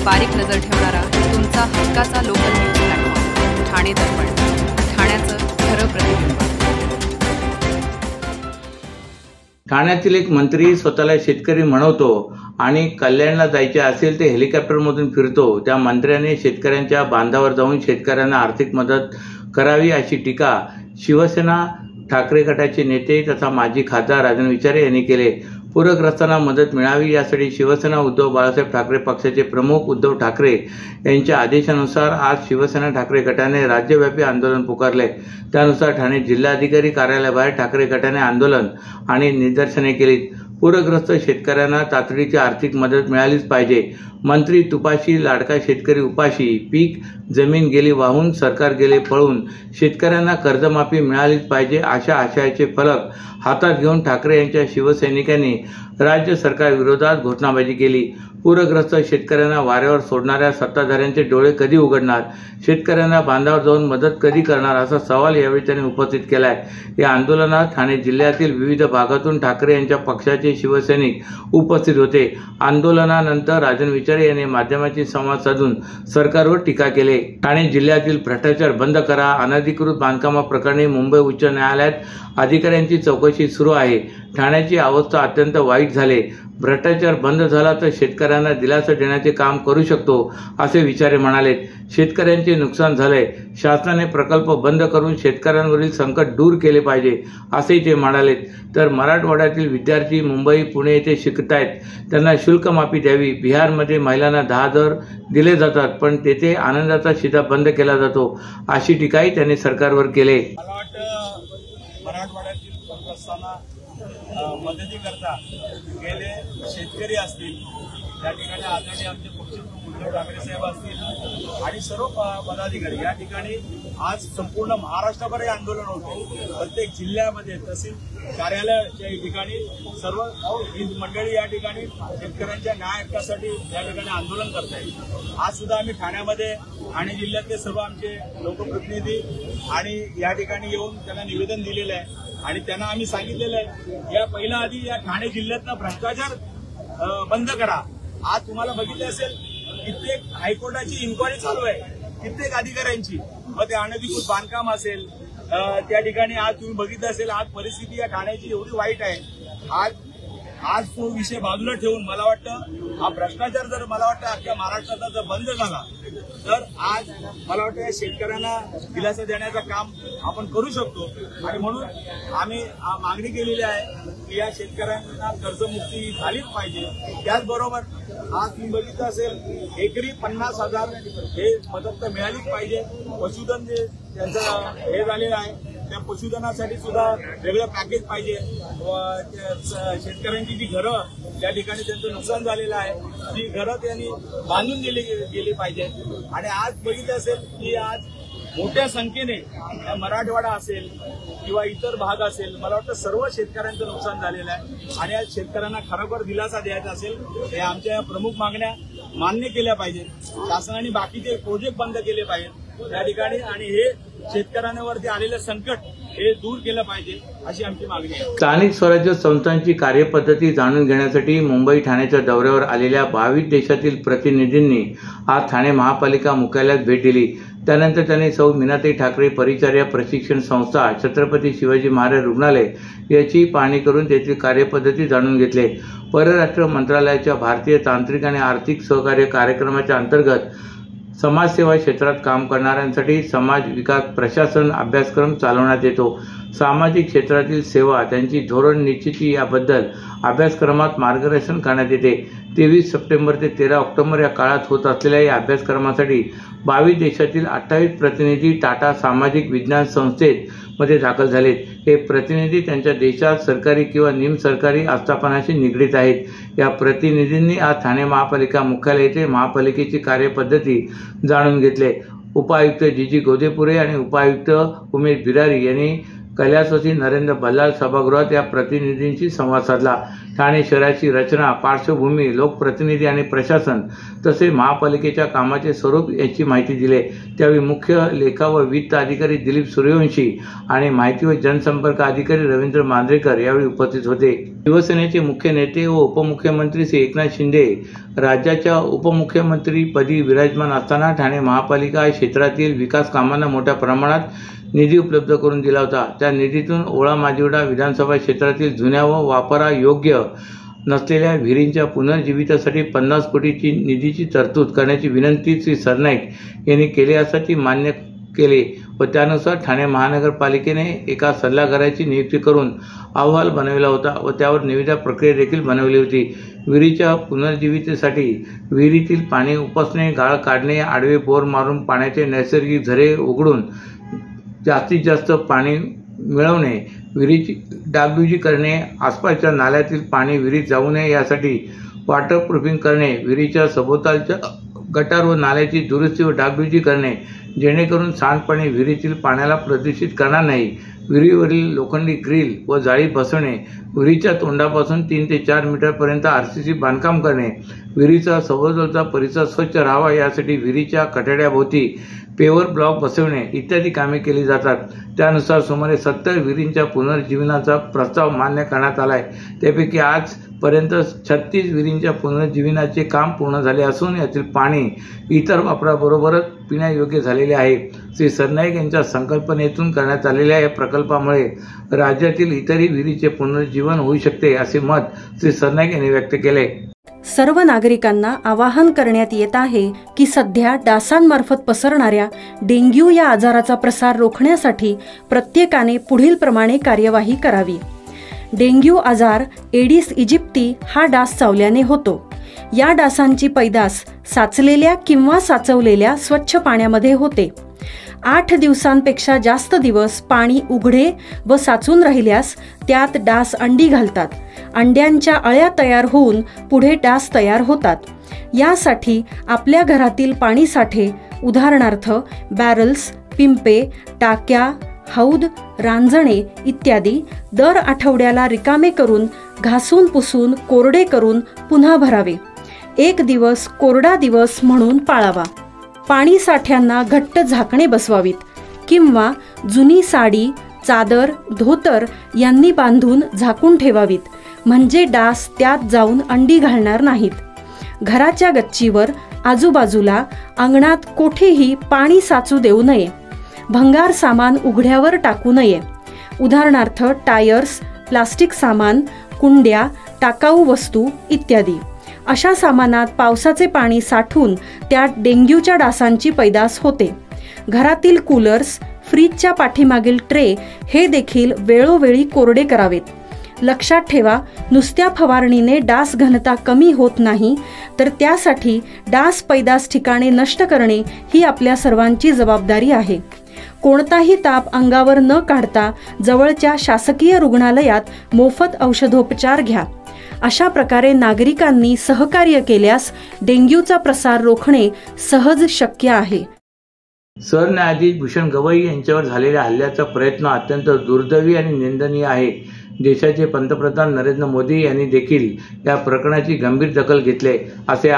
बारीक नजर ठेवणारा तुमचा हक्काचा लोकल न्यूज प्लॅटफॉर्म ठाणे दर्पण, ठाण्याचं खरं प्रतिबिंब। ठाण्यातील एक मंत्री स्वतःला शेतकरी म्हणवतो आणि कल्याणला जायचे असेल ते हेलिकॉप्टरमधून फिरतो। त्या मंत्र्याने शेतकऱ्यांच्या बांधावर जाऊन शेतकऱ्यांना आर्थिक मदत करावी अशी टीका शिवसेना ठाकरे गटाचे नेते तथा माजी खासदार राजन विचारे यांनी केले। पूरग्रस्तांना मदत मिळावी यासाठी शिवसेना उद्धव बाळासाहेब ठाकरे पक्षाचे प्रमुख उद्धव ठाकरे यांच्या आदेशानुसार आज शिवसेना ठाकरे गटाने राज्यव्यापी आंदोलन पुकारले। त्यानुसार ठाणे जिल्हाधिकारी कार्यालयाबाहेर ठाकरे गटाने आंदोलन आणि निदर्शने केली। पूरग्रस्त शेतकऱ्यांना तातडीची आर्थिक मदत मिळालीच पाहिजे। मंत्री तुपाशी, लाडका शेतकरी उपाशी, पीक जमीन गेली वाहून, सरकार गेले पळून, शेतकऱ्यांना कर्जमाफी मिळालीच पाहिजे अशा आशयाचे फलक हातात घेऊन ठाकरे यांच्या शिवसैनिकांनी राज्य सरकार विरोधात घोषणाबाजी केली। पूरग्रस्त शेतकऱ्यांना वाऱ्यावर सोडणाऱ्या सत्ताधाऱ्यांचे डोळे कधी उघडणार, शेतकऱ्यांना बांधावर जाऊन मदत कधी करणार असा सवाल यावेळी त्यांनी उपस्थित केलाय। या आंदोलनात ठाणे जिल्ह्यातील विविध भागातून ठाकरे यांच्या पक्षाचे शिवसैनिक उपस्थित होते। आंदोलनानंतर राजन विचारे यांनी माध्यमांशी संवाद साधून सरकारवर टीका केली। ठाणे जिल्ह्यातील भ्रष्टाचार बंद करा, अनधिकृत बांधकामाप्रकरणी मुंबई उच्च न्यायालयात अधिकाऱ्यांची चौकशी सुरू आहे। ठाण्याची अवस्था अत्यंत वाईट झाली। भ्रष्टाचार बंद झाला तर शेतकऱ्यांना दिलासा देण्याचे काम करू शकतो असे विचारे म्हणाले। शेतकऱ्यांचे नुकसान झाले, शासनाने प्रकल्प बंद करून शेतकऱ्यांवरील संकट दूर केले पाहिजे असेही ते म्हणाले। तर मराठवाड्यातील विद्यार्थी मुंबई, पुणे येथे शिकतायत, त्यांना शुल्क माफी द्यावी। बिहारमध्ये महिलांना 10,000 दिले जातात पण तेथे आनंदाचा शिधा बंद केला जातो अशी टीकाही त्यांनी सरकारवर केली। मदतीकरता गेले शेतकरी असतील, त्या ठिकाणी आदरणीय आमचे पक्षप्रमुख उद्धव ठाकरे साहेब असतील आणि सर्व पदाधिकारी या ठिकाणी आज संपूर्ण महाराष्ट्रभर हे आंदोलन होते। प्रत्येक जिल्ह्यामध्ये तहसील कार्यालयाच्या ठिकाणी सर्व मंडळी या ठिकाणी शेतकऱ्यांच्या न्याय हक्कासाठी या ठिकाणी आंदोलन करत आहेत। आज सुद्धा आम्ही ठाण्यामध्ये ठाणे जिल्ह्यातले सर्व आमचे लोकप्रतिनिधी आणि या ठिकाणी येऊन त्यांना निवेदन दिलेलं आहे आणि त्यांना आम्ही सांगितलेलं आहे या पहिल्या आधी या ठाणे जिल्ह्यातला भ्रष्टाचार बंद करा। आज तुम्हाला बघितले असेल कित्येक हायकोर्टाची इन्क्वायरी चालू आहे, कित्येक अधिकाऱ्यांची, मग ते अनधिकृत बांधकाम असेल त्या ठिकाणी आज तुम्ही बघितलं असेल आज परिस्थिती या ठाण्याची एवढी वाईट आहे। आज तो विषय बाजूला ठेवून मला वाटतं हा भ्रष्टाचार जर मला वाटतं अख्ख्या महाराष्ट्राचा जर बंद झाला तर आज मला वाटतं या शेतकऱ्यांना दिलासा देण्याचं काम आपण करू शकतो आणि म्हणून आम्ही मागणी केलेली आहे की या शेतकऱ्यांना कर्जमुक्ती झालीच पाहिजे। त्याचबरोबर आज तुम्ही बघितलं असेल एकरी 50,000 हे मदत तर मिळालीच पाहिजे। पशुधन जे त्यांचं हे झालेलं आहे त्या पशुधनासाठी सुद्धा वेगळं पॅकेज पाहिजे। शेतकऱ्यांची जी घरं त्या ठिकाणी त्यांचं नुकसान झालेलं आहे ती घरं त्यांनी बांधून गेली पाहिजे। आणि आज बघितलं असेल की आज मोठ्या संख्येने मराठवाडा असेल किंवा इतर भाग असेल, मला वाटतं सर्व शेतकऱ्यांचं नुकसान झालेलं आहे आणि आज शेतकऱ्यांना खरोखर दिलासा द्यायचा असेल हे आमच्या प्रमुख मागण्या मान्य केल्या पाहिजेत। शासनाने बाकीचे प्रोजेक्ट बंद केले पाहिजेत त्या ठिकाणी आणि हे शेतकऱ्यांवरती आलेलं संकट हे दूर केलं पाहिजे अशी आमची मागणी आहे। स्थानिक स्वराज्य संस्थांची कार्यपद्धती जाणून घेण्यासाठी मुंबई ठाण्याच्या दौऱ्यावर आलेल्या 22 देशातील प्रतिनिधींनी आज ठाणे महापालिका मुख्यालयात भेट दिली। त्यानंतर त्यांनी सौ मीनाताई ठाकरे परिचार्या प्रशिक्षण संस्था, छत्रपती शिवाजी महाराज रुग्णालय याची पाहणी करून त्याची कार्यपद्धती जाणून घेतली। परराष्ट्र मंत्रालयाच्या भारतीय तांत्रिक आणि आर्थिक सहकार्य कार्यक्रमाच्या अंतर्गत समाजसेवा क्षेत्रात काम करणाऱ्यांसाठी समाज विकास प्रशासन अभ्यासक्रम चालवण्यात येतो। सामाजिक क्षेत्रातील सेवा, त्यांची धोरण निश्चिती याबद्दल अभ्यासक्रमात मार्गदर्शन करण्यात येते। 23 सप्टेंबर ते 13 ऑक्टोबर या काळात होत असलेल्या या अभ्यासक्रमासाठी 22 देशातील 28 प्रतिनिधी टाटा सामाजिक विज्ञान संस्थेत मध्ये दाखल झालेत। हे प्रतिनिधी त्यांच्या देशात सरकारी किंवा निमसरकारी आस्थापनाशी निगडीत आहेत। या प्रतिनिधींनी आज ठाणे महापालिका मुख्यालय येथे महापालिकेची कार्यपद्धती जाणून घेतले। उपायुक्त जी गोदेपुरे आणि उपायुक्त उमेश बिरारी यांनी कैलासवासी नरेंद्र बल्लाळ सभागृहात या प्रतिनिधींशी संवाद साधला। ठाणे शहराची रचना, पार्श्वभूमी, लोकप्रतिनिधी आणि प्रशासन तसे महापालिकेच्या कामाचे स्वरूप याची माहिती दिली। त्यावेळी मुख्य लेखा व वित्त अधिकारी दिलीप सूर्यवंशी आणि माहिती व जनसंपर्क अधिकारी रवींद्र मांजरेकर यावेळी उपस्थित होते। शिवसेनेचे मुख्य नेते व उपमुख्यमंत्री श्री एकनाथ शिंदे राज्याच्या उपमुख्यमंत्रीपदी विराजमान असताना ठाणे महापालिका क्षेत्रातील विकास कामांना मोठ्या प्रमाणात निधी उपलब्ध करून दिला होता। त्या निधीतून ओळा माजिवडा विधानसभा क्षेत्रातील जुन्या व वापरायोग्य नसलेल्या विहिरींच्या पुनर्जीवितासाठी 50 कोटीची निधीची तरतूद करण्याची विनंती श्री सरनाईक यांनी केली असल्याचे मान्य केले व त्यानुसार ठाणे महानगरपालिकेने एका सल्लागाराची नियुक्ती करून अहवाल बनविला होता व त्यावर निविदा प्रक्रिया देखील बनवली होती। विहिरीच्या पुनर्जीवितेसाठी विहिरीतील पाणी उपसणे, गाळ काढणे, आडवे बोर मारून पाण्याचे नैसर्गिक झरे उघडून जास्तीत जास्त पाणी मिळवणे, विहिरीची डागडुजी करणे, आसपासच्या नाल्यातील पाणी विहिरीत जाऊ नये यासाठी वॉटरप्रूफिंग करणे, विहिरीच्या सभोवतालच्या गटार व नाल्याची दुरुस्ती व डागडुजी करणे जेणेकरून सांडपाणी विहिरीतील पाण्याला प्रदूषित करणार नाही, विहिरीवरील लोखंडी ग्रिल व जाळी बसवणे, विहिरीच्या तोंडापासून 3 ते 4 मीटरपर्यंत आरसीसी बांधकाम करणे, विहिरीचा सभोवतालचा परिसर स्वच्छ राहावा यासाठी विहिरीच्या कठड्याभोवती पेवर ब्लॉक बसवणे इत्यादी कामे केली जातात। त्यानुसार सुमारे 70 विहिरींच्या पुनर्जीवनाचा प्रस्ताव मान्य करण्यात आला आहे। त्यापैकी आजपर्यंत 36 विहिरींच्या पुनर्जीवनाचे काम पूर्ण झाले असून यातील पाणी इतर वापराबरोबरच पिण्यायोग्य झालेले आहे। श्री सरनाईक यांच्या संकल्पनेतून करण्यात आलेल्या या प्रकल्पामुळे राज्यातील इतरही विहिरीचे पुनर्जीवन होऊ शकते असे मत श्री सरनाईक यांनी व्यक्त केले। सर्व नागरिकांना आवाहन करण्यात येत आहे की सध्या डासांमार्फत पसरणाऱ्या डेंग्यू या आजाराचा प्रसार रोखण्यासाठी प्रत्येकाने पुढील प्रमाणे कार्यवाही करावी। डेंग्यू आजार एडिस इजिप्ती हा डास चावल्याने होतो। या डासांची पैदास साचलेल्या किंवा साचवलेल्या स्वच्छ पाण्यामध्ये होते। 8 दिवसांपेक्षा जास्त दिवस पाणी उघडे व साचून राहिल्यास त्यात डास अंडी घालतात। अंड्यांच्या अळ्या तयार होऊन पुढे डास तयार होतात। यासाठी आपल्या घरातील पाणी साठे उदाहरणार्थ बॅरल्स, पिंपे, टाक्या, हौद, रांजणे इत्यादी दर आठवड्याला रिकामे करून घासून पुसून कोरडे करून पुन्हा भरावे। 1 दिवस कोरडा दिवस म्हणून पाळावा। पाणी साठ्यांना घट्ट झाकणे बसवावीत किंवा जुनी साडी, चादर, धोतर यांनी बांधून झाकून ठेवावीत म्हणजे डास त्यात जाऊन अंडी घालणार नाहीत। घराच्या गच्चीवर, आजूबाजूला, अंगणात कोठेही पाणी साचू देऊ नये। भंगार सामान उघड्यावर टाकू नये। उदाहरणार्थ टायर्स, प्लास्टिक सामान, कुंड्या, टाकाऊ वस्तू इत्यादी। अशा सामानात पावसाचे पाणी साठून त्यात डेंग्यूच्या डासांची पैदास होते। घरातील कूलर्स, फ्रीजच्या पाठीमागील ट्रे हे देखील वेळोवेळी कोरडे करावेत। लक्षात ठेवा, नुसत्या फवारणीने डास घनता कमी होत नाही, तर त्यासाठी डास पैदास ठिकाणे नष्ट करणे ही आपल्या सर्वांची जबाबदारी आहे। कोणताही ताप अंगावर न काढता जवळच्या शासकीय रुग्णालयात मोफत औषधोपचार घ्या। अशा प्रकारे नागरिकांनी सहकार्य केल्यास डेंग्यूचा प्रसार रोखणे सहज शक्य आहे। सरन्यायाधीश भूषण गवई यांच्यावर झालेल्या हल्ल्याचा प्रयत्न अत्यंत दुर्दैवी आणि निंदनीय आहे। देशाचे पंतप्रधान नरेंद्र मोदी यांनी देखील या प्रकरणाची गंभीर दखल घेतली असे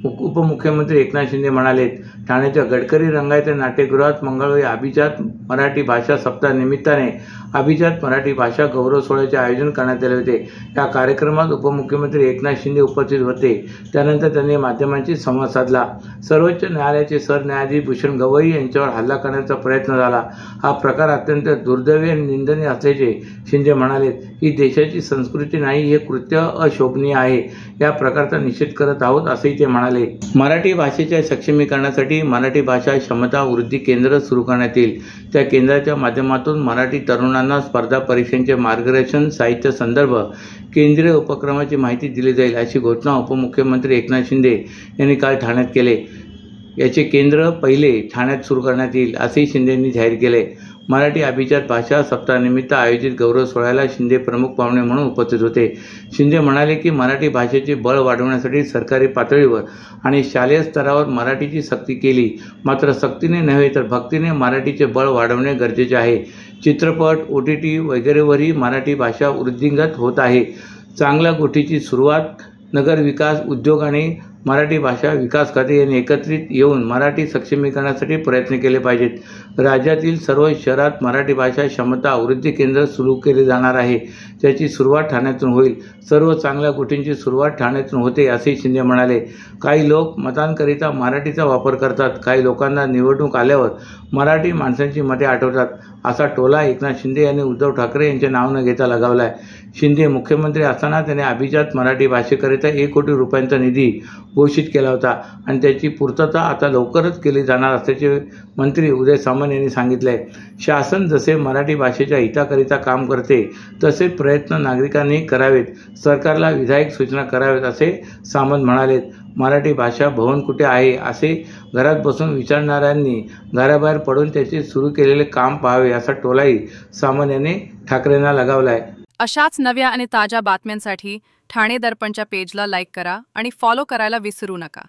उपमुख्यमंत्री एकनाथ शिंदे म्हणाले। ठाण्याच्या गडकरी रंगायत नाट्यगृहात मंगळवारी अभिजात मराठी भाषा सप्ताह निमित्ताने अभिजात मराठी भाषा गौरव सोहळ्याचे आयोजन करण्यात आले होते। या कार्यक्रमात उपमुख्यमंत्री एकनाथ शिंदे उपस्थित होते। त्यानंतर त्यांनी माध्यमांशी संवाद साधला। सर्वोच्च न्यायालयाचे सरन्यायाधीश भूषण गवई यांच्यावर हल्ला करण्याचा प्रयत्न झाला। हा प्रकार अत्यंत दुर्दैवी आणि निंदनीय असल्याचे शिंदे म्हणाले। ही देशाची संस्कृती नाही, हे कृत्य अशोभनीय आहे। या प्रकारचा निषेध करत आहोत असेही ते म्हणाले। मराठी भाषेच्या सक्षमीकरणासाठी मराठी भाषा क्षमता वृद्धी केंद्र सुरू करण्यात येईल। त्या केंद्राच्या माध्यमातून मराठी तरुणांना स्पर्धा परीक्षांचे मार्गदर्शन, साहित्य संदर्भ, केंद्रीय उपक्रमाची माहिती दिली जाईल अशी घोषणा उपमुख्यमंत्री एकनाथ शिंदे यांनी काल ठाण्यात केले। याचे केंद्र पहिले ठाण्यात सुरू करण्यात येईल असेही शिंदे यांनी जाहीर केले। मराठी अभिजात भाषा सप्ताहानिमित्त आयोजित गौरव सोहळ्याला शिंदे प्रमुख पाहुणे म्हणून उपस्थित होते। शिंदे म्हणाले की मराठी भाषेचे बळ वाढवण्यासाठी सरकारी पातळीवर आणि शालेय स्तरावर मराठीची सक्ती केली, मात्र सक्तीने नव्हे तर भक्तीने मराठीचे बळ वाढवणे गरजेचे आहे। चित्रपट, OTT वगैरेवरही मराठी भाषा वृद्धिंगत होत आहे। चांगल्या गोष्टीची सुरुवात नगर विकास, उद्योग आणि मराठी भाषा विकास खाते यांनी एकत्रित येऊन मराठी सक्षमीकरणासाठी प्रयत्न केले पाहिजेत। राज्यातील सर्व शहरात मराठी भाषा क्षमता वृद्धी केंद्र सुरू केले जाणार आहे, त्याची सुरुवात ठाण्यातून होईल। सर्व चांगल्या गोष्टींची सुरुवात ठाण्यातून होते असे शिंदे म्हणाले। काही लोक मतांकरिता मराठीचा वापर करतात, काही लोकांना निवडणूक आल्यावर मराठी माणसांची मते आठवतात, असा टोला एकनाथ शिंदे यांनी उद्धव ठाकरे यांच्या नाव न घेता लगावलाय। शिंदे मुख्यमंत्री असताना त्याने अभिजात मराठी भाषेकरिता 1 कोटी रुपयांचा निधी घोषित केला होता आणि त्याची पूर्तता आता लवकरच केली जाणार असल्याचे मंत्री उदय सामंत यांनी सांगितले। शासन जसे मराठी भाषेच्या हिताकरिता काम करते तसे प्रयत्न नागरिकांनी करावेत, सरकारला विधायक सूचना कराव्यात असे सामंत म्हणाले। मराठी भाषा भवन कुठे आहे असे घरात बसून विचारणाऱ्यांनी घराबाहेर पडून त्याचे सुरू केलेले काम पाहावे असा टोलाही सामंत यांनी ठाकरेंना लगावलाय। अशाच नव्या आणि ताज्या बातम्यांसाठी ठाणे दर्पणच्या पेजला लाईक करा आणि फॉलो करायला विसरू नका।